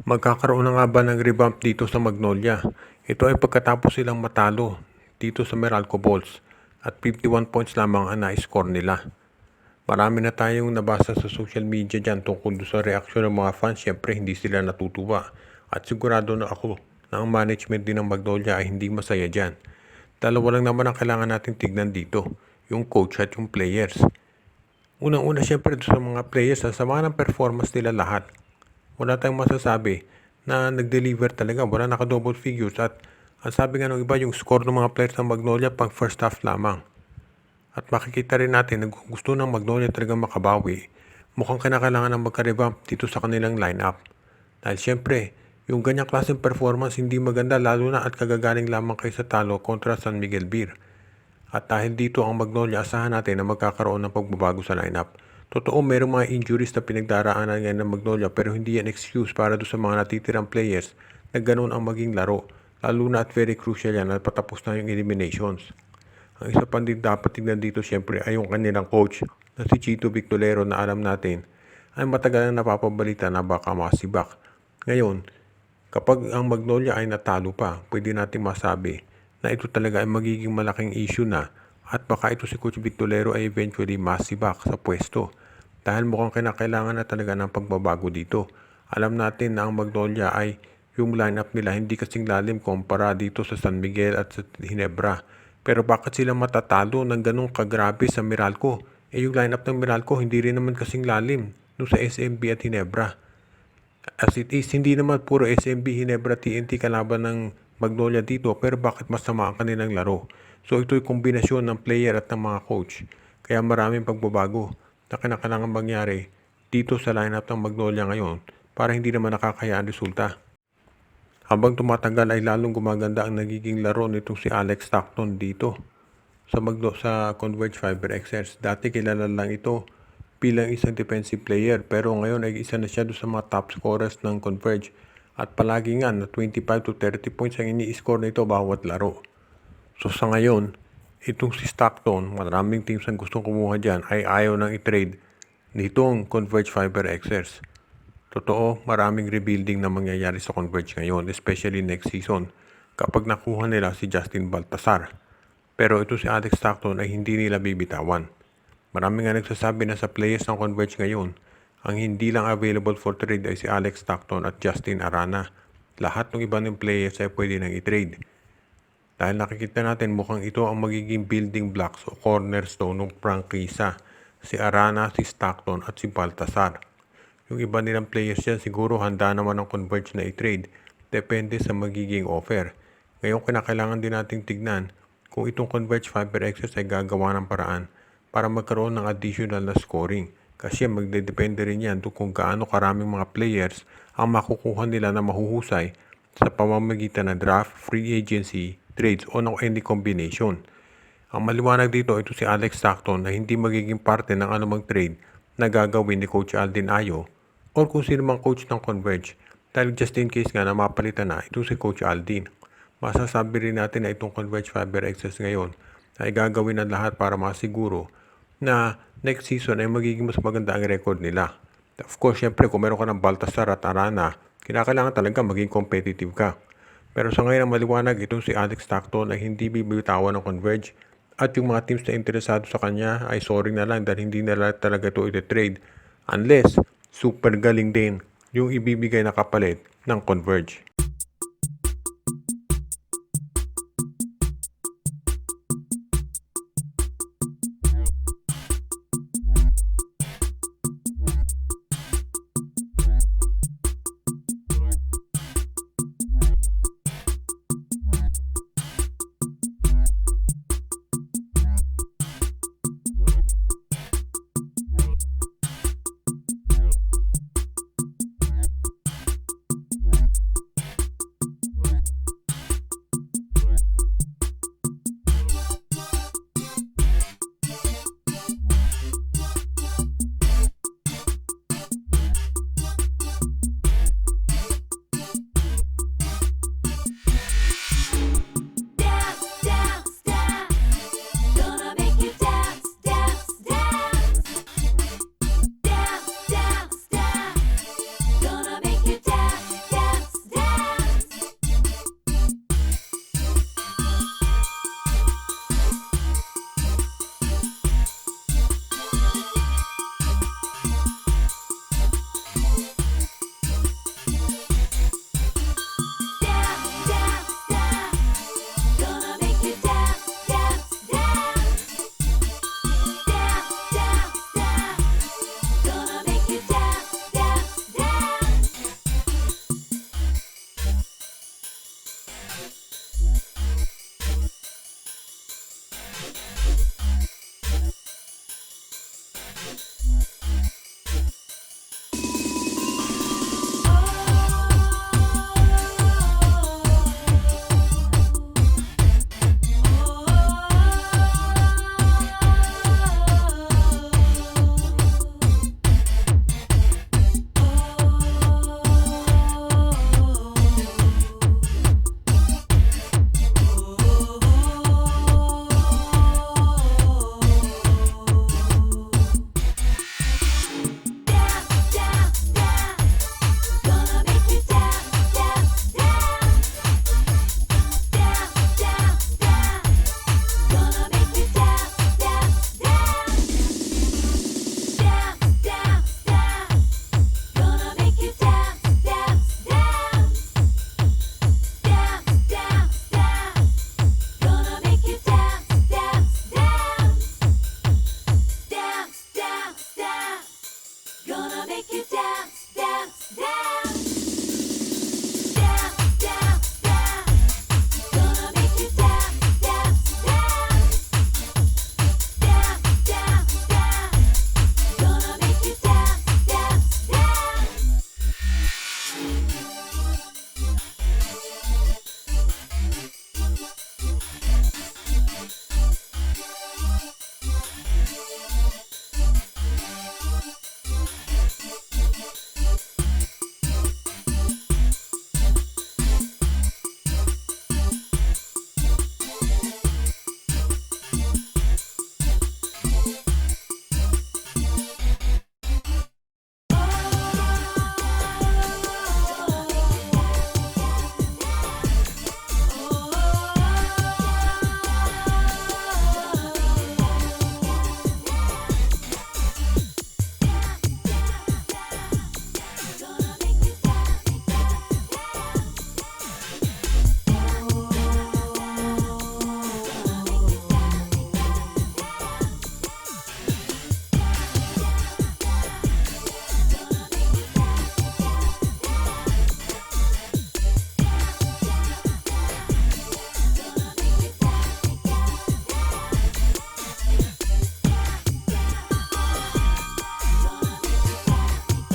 Magkakaroon na nga ba ng revamp dito sa Magnolia? Ito ay pagkatapos silang matalo dito sa Meralco Bulls at 51 points lamang ang na-score nila. Marami na tayong nabasa sa social media dyan tungkol sa reaksyon ng mga fans. Siyempre hindi sila natutuwa at sigurado na ako na ang management din ng Magnolia ay hindi masaya dyan. Dalawa lang naman ang kailangan natin tignan dito, yung coach at yung players. Unang-una siyempre sa mga players, sa sama ng performance nila lahat. Wala tayong masasabi na nag-deliver talaga. Wala naka-double figures at ang sabi nga ng iba, yung score ng mga players ng Magnolia pang first half lamang. At makikita rin natin na gusto ng Magnolia talaga makabawi. Mukhang kinakailangan ng magka-revamp dito sa kanilang lineup. Dahil siyempre, yung ganyang klaseng performance hindi maganda lalo na at kagagaling lamang kayo sa talo kontra San Miguel Beer. At dahil dito ang Magnolia, asahan natin na magkakaroon ng pagbabago sa lineup. Totoo, mayroong mga injuries na pinagdaraanan ngayon ng Magnolia pero hindi yan excuse para doon sa mga natitirang players na ganun ang maging laro. Lalo na at very crucial yan at patapos na yung eliminations. Ang isa pa din dapat tignan dito siyempre ay yung kanilang coach na si Chito Victolero na alam natin ay matagal na napapabalita na baka masibak. Ngayon, kapag ang Magnolia ay natalo pa, pwede natin masabi na ito talaga ay magiging malaking issue na at baka ito si Coach Victolero ay eventually masibak sa pwesto dahil mukhang kinakailangan na talaga ng pagbabago dito. Alam natin na ang Magnolia ay yung lineup nila hindi kasing lalim kumpara dito sa San Miguel at sa Ginebra. Pero bakit sila matatalo ng ganong kagrabe sa Meralco? Yung lineup ng Meralco hindi rin naman kasing lalim no sa SMB at Ginebra. As it is, hindi naman puro SMB, Ginebra, TNT kalaban ng Magnolia dito pero bakit masama ang kanilang laro? So ito'y kombinasyon ng player at ng mga coach. Kaya maraming pagbabago na kinakailangan mangyari dito sa lineup ng Magnolia ngayon para hindi naman nakakaya ang resulta. Habang tumatagal ay lalong gumaganda ang nagiging laro nitong si Alex Stockton dito sa Converge Fiber XS. Dati kilala lang ito bilang isang defensive player pero ngayon ay isa na siya doon sa mga top scorers ng Converge at palagi nga na 25 to 30 points ang ini-score nito bawat laro. So sa ngayon, itong si Stockton, maraming teams ang gustong kumuha dyan ay ayaw nang i-trade nitong Converge Fiber XS. Totoo, maraming rebuilding na mangyayari sa Converge ngayon, especially next season kapag nakuha nila si Justin Baltasar. Pero ito si Alex Stockton ay hindi nila bibitawan. Marami nga nagsasabi na sa players ng Converge ngayon, ang hindi lang available for trade ay si Alex Stockton at Justin Arana. Lahat ng iba ng players ay pwede nang i-trade. Dahil nakikita natin mukhang ito ang magiging building blocks o cornerstone ng prangkisa. Si Arana, si Stockton at si Baltasar. Yung iba nilang players yan siguro handa naman ang Converge na i-trade. Depende sa magiging offer. Ngayon kinakailangan din nating tignan kung itong Converge Fiber XS ay gagawa ng paraan para magkaroon ng additional na scoring. Kasi magdedepende rin yan kung gaano karaming mga players ang makukuha nila na mahuhusay sa pamamagitan ng draft, free agency, trades o ng any combination. Ang maliwanag dito ito si Alex Stockton na hindi magiging parte ng anumang trade na gagawin ni Coach Aldin Ayo o kung sino mang coach ng Converge. Dahil just in case nga na mapalitan na ito si Coach Aldin. Masasabi rin natin na itong Converge Fiber XS ngayon ay gagawin ng lahat para masiguro na next season ay magiging mas maganda ang record nila. Of course, syempre kung meron ka ng Baltasar at Arana, kinakailangan talaga maging competitive ka. Pero sa ngayon ang maliwanag itong si Alex Stockton ay hindi bibitawan ng Converge at yung mga teams na interesado sa kanya ay sorry na lang dahil hindi nila talaga ito iti-trade unless super galing din yung ibibigay na kapalit ng Converge.